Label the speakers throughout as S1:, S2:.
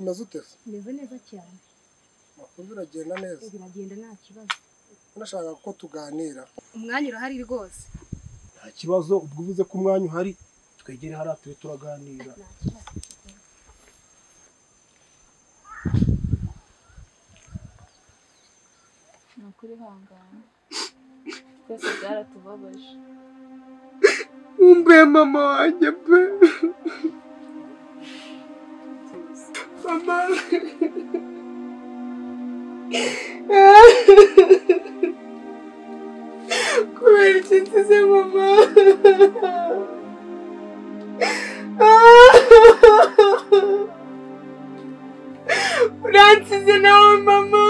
S1: umeze ute?
S2: Meze neza cyane.
S1: Makuru biragenda neza.
S2: Biragenda nta kibazo.
S1: Nashaka ko tuganira.
S2: Umwanya urahari rwose.
S1: Nta kibazo, ubwo uvuze ko umwanya uhari twegere hari atuye turaganira.
S3: Nakuri hangana. Twese byaratubabaje.
S1: Umbe mama wanjye pe. Mama. Kubera iki nsize mama? Uransize nawe mama.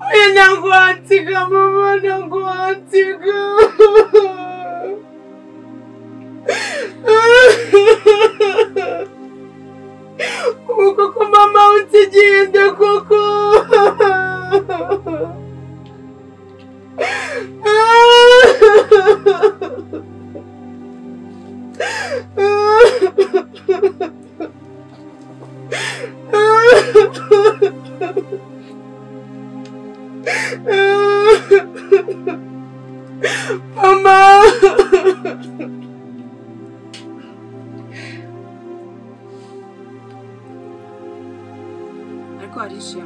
S1: Oya ntabwo wansiga mama, ntabwo wansiga. Ubu koko mama unsigiye nde koko? Mama.
S4: Ariko Arisha,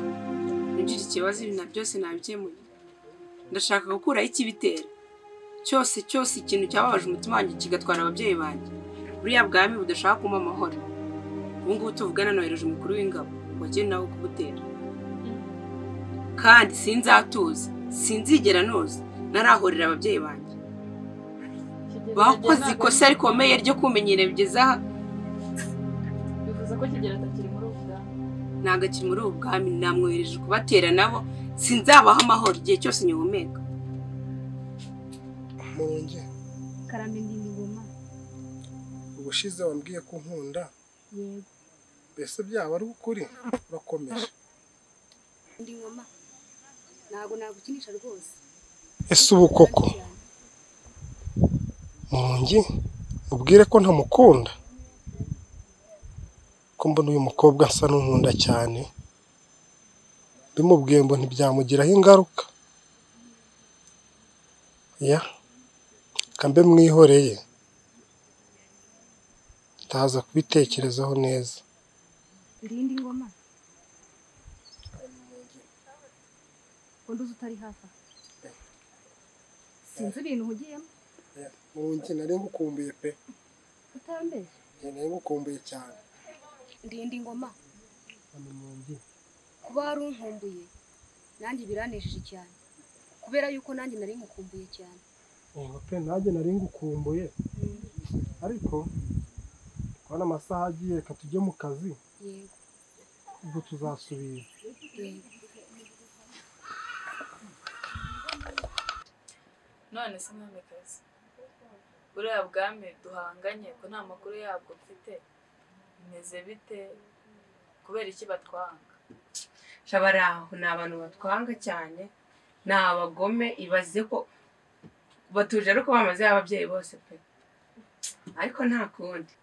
S4: nugire ikibazo ibintu byose nabikemuye. Ndashaka gukuraho ikibitera. Cyose ikintu cyababaje umutima wanjye kigatwara ababyeyi banjye. Buriya bwami budashaka kumpa amahoro. Ubu ngubu tuvugana nohereje umukuru w'ingabo wagiye nawe kubutera. Kandi sinzatuza, sinzigera nuza, narahorera ababyeyi banjye. Bakoze ikosa rikomeye ryo kumenyera bigeze aha.
S3: Bivuze ko Kigeli atakiri muri ubu bwami.
S4: Ntabwo akiri muri ubu bwami, namwohereje kubatera nabo, sinzabaho amahoro igihe cyose nyihumeka.
S1: Mungi.
S2: Karame ndi ngoma.
S1: Ubushize wambwiye ko nkunda.
S2: Yego.
S1: Bese byaba ari ukuri urakomeje.
S2: Ndi ngoma. Ntabwo nagukinisha rwose.
S1: Ese ubu koko Mungi ubwire ko ntamukunda. Ko mbona uyu mukobwa asa n'unkunda cyane. Bimubwiye ngo ntibyamugiraho ingaruka. Ya. Kambe mwihoreye. Ndaza kubitekerezaho neza.
S2: Ndi ngoma. Unduze utari hafa. Sinzi ibintu hugiyemo.
S1: Mungi nari ngukumbuye pe.
S2: Utambeshye.
S1: Nari ngukumbuye cyane.
S2: Ndi ngoma.
S1: Mungi.
S2: Kuba ari unkumbuye nanjye biranejeje cyane. Kubera yuko nanjye nari ngukumbuye cyane.
S1: Pe nanjye nari ngukumbuye. Ariko kwana amasaha agiye reka tujye mu kazi.
S2: Yego.
S1: Ubwo tuzasubira.
S2: Yego.
S3: None se mwamikazi. Buriya bwami duhanganye ko nta makuru yabwo mfite. Bimeze bite? Kubera iki batwanga?
S4: Shabaraho ni abantu batwanga cyane, ni abagome, ibaze ko batuje ariko bamaze ababyeyi bose pe. Ariko nta kundi.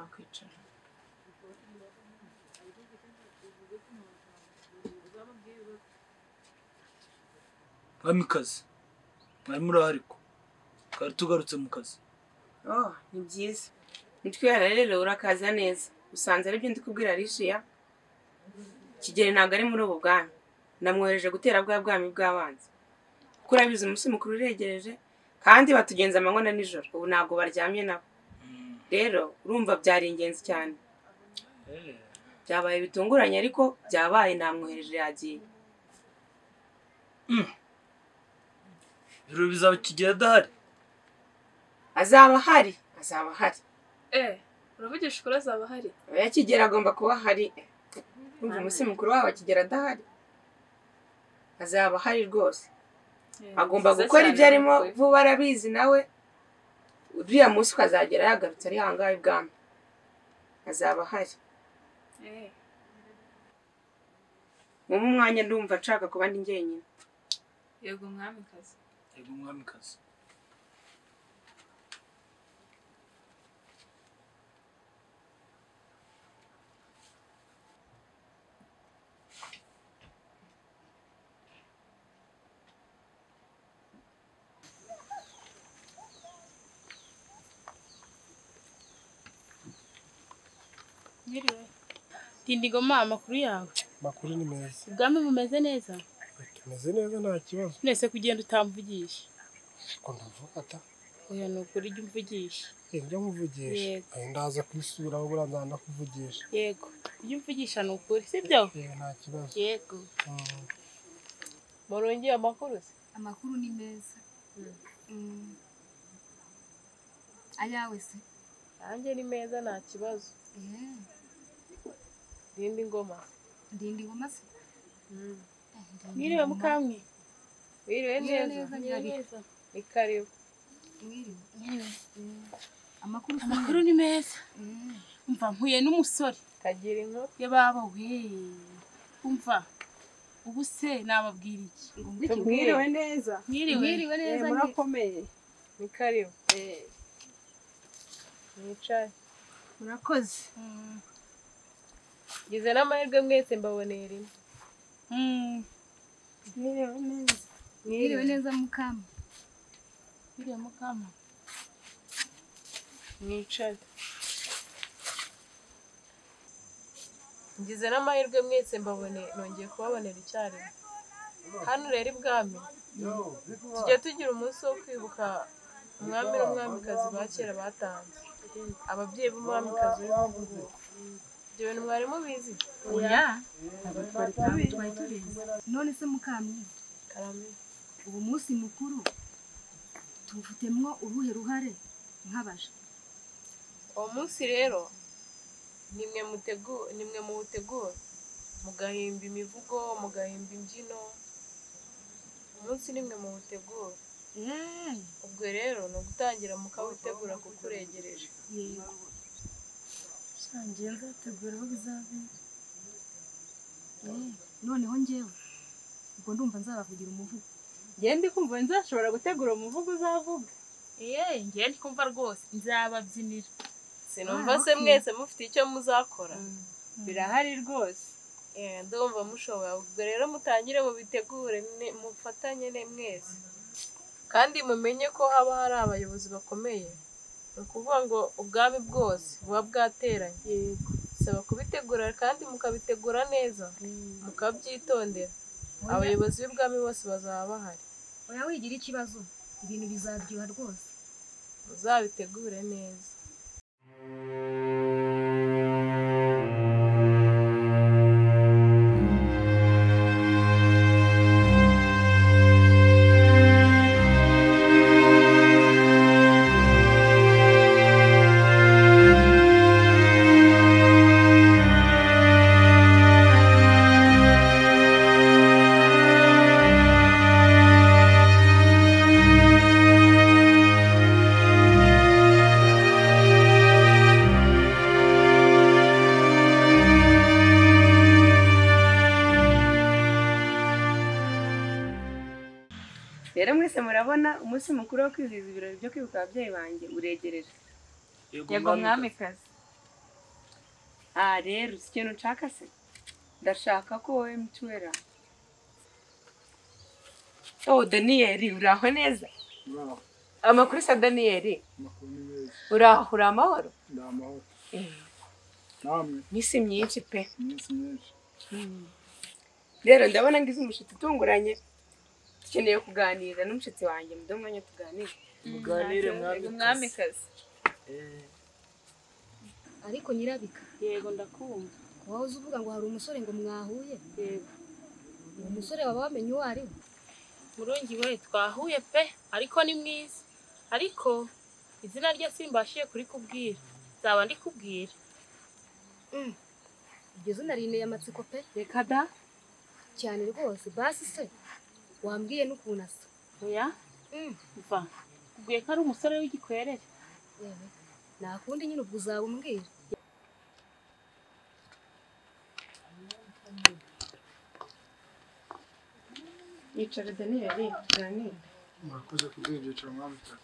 S4: Akwicara.
S5: Mwamikazi, mwari murahari ko twari tugarutse mu kazi.
S4: Ni byiza. Nitwera rero urakaza neza. Usanze ari byo ndi kubwira Arisha. Kigeli ntabwo ari muri ubu bwami. Namwohereje gutera bwa bwami bw'abanzi. Kuko urabizi umunsi mukuru uregereje kandi batugenza amanywa na nijoro. Ubu ntabwo baryamye nabo. Rero urumva byari ingenzi cyane. Byabaye bitunguranye ariko byabaye namwohereje yagiye.
S5: Biro bizaba Kigeli adahari.
S4: Azaba hari.
S3: Uravugisha ukuri azaba hari?
S4: Oya Kigeli agomba kuba hari. Urumva umunsi mukuru wabo Kigeli adahari. Azaba hari rwose. Agomba gukora ibyo arimo vuba arabizi nawe. Uriya munsi ukazagera yagarutse ari hangahe ibwami. Azaba hari. mu mwanya ndumva nshaka kuba ndi njyenyine.
S3: Yego mwamikazi.
S5: Yego mwamikazi.
S6: Ngiriwe. Tindigoma amakuru yawe.
S1: Makuru ni meza.
S6: Ubwami bumeze neza?
S1: Tumeze neza nta kibazo.
S6: Nese kugenda utamvugisha.
S1: Ko ndavuga ata.
S6: Oya nukuri jya umvugisha.
S1: Njya muvugisha.
S6: Yego.
S1: Ndaza kwisubiraho buranza ndakuvugisha.
S6: Yego. Jya umvugisha nukuri sibyo?
S1: Nta kibazo.
S6: Yego. Morongeye amakuru se?
S2: Amakuru ni meza. Ayawe se?
S6: Anje ni meza nta kibazo. Ndindi ngoma.
S2: Ndindi ngoma se?
S6: Mwiriwe mukamwe. Mwiriwe neza. Ni karibu.
S2: Mwiriwe.
S6: Amakuru ni meza. Umva mpuye n'umusore.
S4: Kagira inkuru.
S6: Ye baba we. Umva. Ubu se nababwira iki?
S4: Mwiriwe neza.
S2: Mwiriwe neza.
S4: Murakomeye. Ni karibu. Nicaye.
S2: Murakoze.
S4: Gize n'amahirwe mwese mbaboneye rimwe.
S6: Mwiriwe neza.
S2: Mwiriwe neza mukama.
S6: Mwiriwe mukama. Nicaye.
S4: Ngize n'amahirwe mwese mbaboneye nongeye kubabonera icyarimwe. Hano rero ibwami tujya tugira umunsi wo kwibuka umwami n'umwamikazi ba kera batanze. Ababyeyi b'umwamikazi w'ibihugu. Ibyo bintu mwari mubizi?
S2: Oya. Twari tubizi. None se mukami?
S4: Karame.
S2: Ubu munsi mukuru tuvutemwo uruhe ruhare nk'abaje?
S4: Uwo munsi rero nimwe muwutegura mugahimba imivugo mugahimba imbyino. Umunsi nimwe muwutegura. Ubwo rero ni ugutangira mukawitegura kuko uregereje.
S2: Yego.
S6: Sangiye nzategura aho bizabera.
S2: Noneho njyewe ubwo ndumva nzabavugira umuvugo.
S7: Ndi kumva nzashobora gutegura umuvugo uzavuga.
S6: Ngiye ndi kumva rwose nzababyinira.
S4: Sinumva se mwese mufite icyo muzakora.
S7: Birahari rwose.
S4: Ndumva mushobora. Ubwo rero mutangire mubitegure mufatanye mwese. Kandi mumenye ko haba hari abayobozi bakomeye. Ni ukuvuga ngo ubwami bwose buba bwateranye.
S6: Yego.
S4: Saba kubitegura kandi mukabitegura neza. Mukabyitondera. Abayobozi b'ibwami bose bazaba bahari.
S2: Oya wigira ikibazo. Ibintu bizaryoha rwose.
S4: Muzabitegure neza. Rero mwese murabona umunsi mukuru wo kwizihiza ibirori byo kwibuka ababyeyi banjye uregereje.
S7: Yego mwamikazi.
S4: Rero si ikintu nshaka se. Ndashaka ko wowe mituwera. Daniyeli uraho neza? Amakuru sa Daniyeli. Uraho uri amahoro?
S1: Ndamahoro. Namwe.
S4: Misi myinshi pe.
S1: Iminsi myinshi.
S4: Rero ndabona ngize umushyitsi utunguranye. Dukeneye kuganira n'umushyitsi wanjye mudo mwanya tuganire.
S5: Muganire
S7: mwamikazi.
S2: Ariko nyirabika.
S6: Yego ndakumva.
S2: Wowe uzi uvuga ngo hari umusore ngo mwahuye?
S6: Yego.
S2: Uwo musore waba wamenye uwo ari we?
S6: Murongi we twahuye pe ariko ni mwiza. Ariko izina rye simbashiye kuri kubwira. Zaba ndi kubwira.
S2: Iryo zina rineye amatsiko pe.
S6: Reka da.
S2: Cyane rwose. Basi se wambwiye n'ukuntu asa.
S6: Oya. Mva. Kubwiye ko ari umusore w'igikwerere.
S2: Yewe. Nta kundi nyine ubwo uzabumbwira.
S4: Yicara Daniel, Daniel.
S1: murakoze kuduha ibyicaro mwamikazi.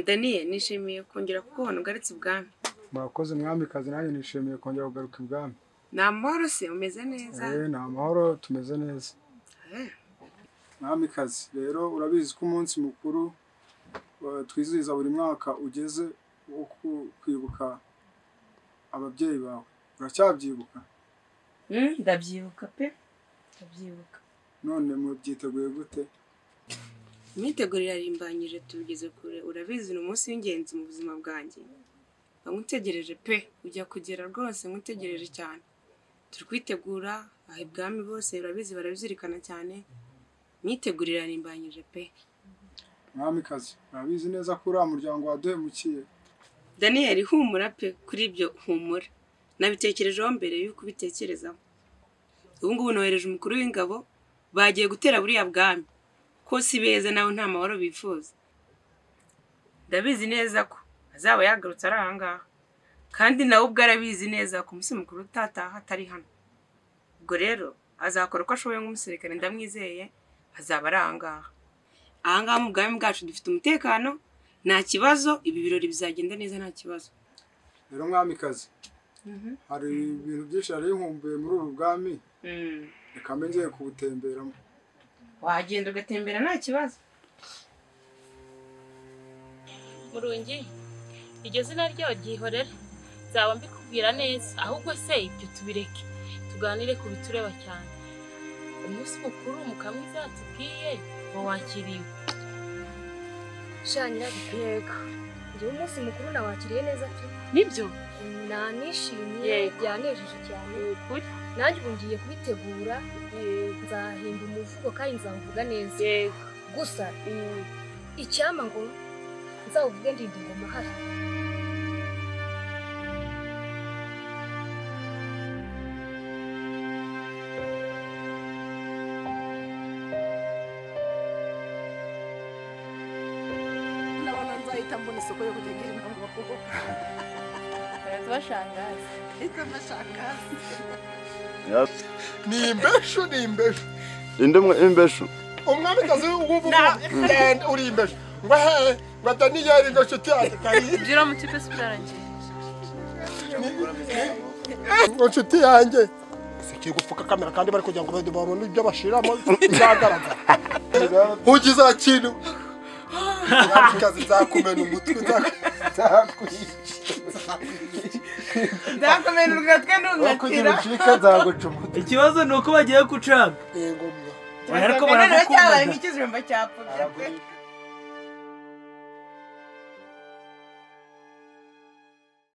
S4: Daniel, nishimiye kongera kukubona ugarutse ibwami.
S1: Murakoze mwamikazi, nanjye nishimiye kongera kugaruka ibwami.
S4: Ni amahoro se umeze neza?
S1: Ni amahoro, tumeze neza. Mwamikazi, rero urabizi ko umunsi mukuru twizihiza buri mwaka ugeze wo kwibuka ababyeyi bawe. Uracyabyibuka?
S4: Ndabyibuka pe. Ndabyibuka.
S1: None mubyiteguye gute?
S4: Imyiteguro irarimbanyije tugeze kure. Urabizi ni umunsi w'ingenzi mu buzima bwanjye. Nkutegereje pe. Ujya kugera rwose nkutegereje cyane. Turi kwitegura aho ibwami bose urabizi barabizirikana cyane. Imyiteguro irarimbanyije pe.
S1: Mwamikazi, urabizi neza ko uriya muryango waduhemukiye.
S4: Daniel, humura pe. Kuri ibyo humura. Nabitekerejeho mbere y'uko ubitekerezaho. Ubu ngubu nohereje umukuru w'ingabo bagiye gutera buriya bwami. Ko si beza nawe nta mahoro bifuza. Ndabizi neza ko azaba yagarutse ari ahangaha. Kandi nawe ubwo arabizi neza ko umunsi mukuru utataha atari hano. Ubwo rero azakora uko ashoboye nk'umusirikare ndamwizeye azaba ari ahangaha. Ahangaha mu bwami bwacu dufite umutekano, nta kibazo, ibi birori bizagenda neza nta kibazo.
S1: Rero mwamikazi, hari ibintu byinshi yari yinkumbuye muri ubu bwami. Reka mbe ngiye kubutemberamo.
S4: Wagenda ugatembera nta kibazo.
S6: Murungi, iryo zina ryawe ryihorere. Nzaba mbikubwira neza. Ahubwo se ibyo tubireke. Tuganire ku bitureba cyane. Umunsi mukuru mukamwiza yatubwiye wawakiriwe.
S2: Shanyira yego. Njyewe umunsi mukuru nawakiriye neza pe.
S6: Nibyo?
S2: Nanishimiye byanejeje cyane.
S6: Ukuri.
S2: Nanjye ubu ngiye kubitegura. Nzahimba umuvugo kandi nzavuga neza.
S6: Yego.
S2: Gusa icyama ngo nzawuvuge ndinde ingoma hari.
S8: Tambona isoko yo kujya ngira impamvu bakoko.
S6: Bashangaza.
S8: Ita mashangaza.
S1: Ni imbeshu, ni imbeshu.
S9: Imbeshu.
S1: Umwamikazi ubu uri imbeshu. Ngo he, ngo Daniel ngo nshuti yanjye kari.
S6: Byira mu tipe sibyarangiye.
S1: Ngo nshuti yanjye. Siki gufuka kamera kandi bari kugira ngo babone ibyo bashiramo byagaragara. Ugize ikintu. Mwamikazi nzakumena umutwe
S4: Nzakumena urwatwe ntungatira.
S5: Ikibazo ni uko bagiye gucanga.
S1: Yego.
S5: Ariko barakukunda.
S4: Cyangwa nk'ikijumba cyapfubye pe.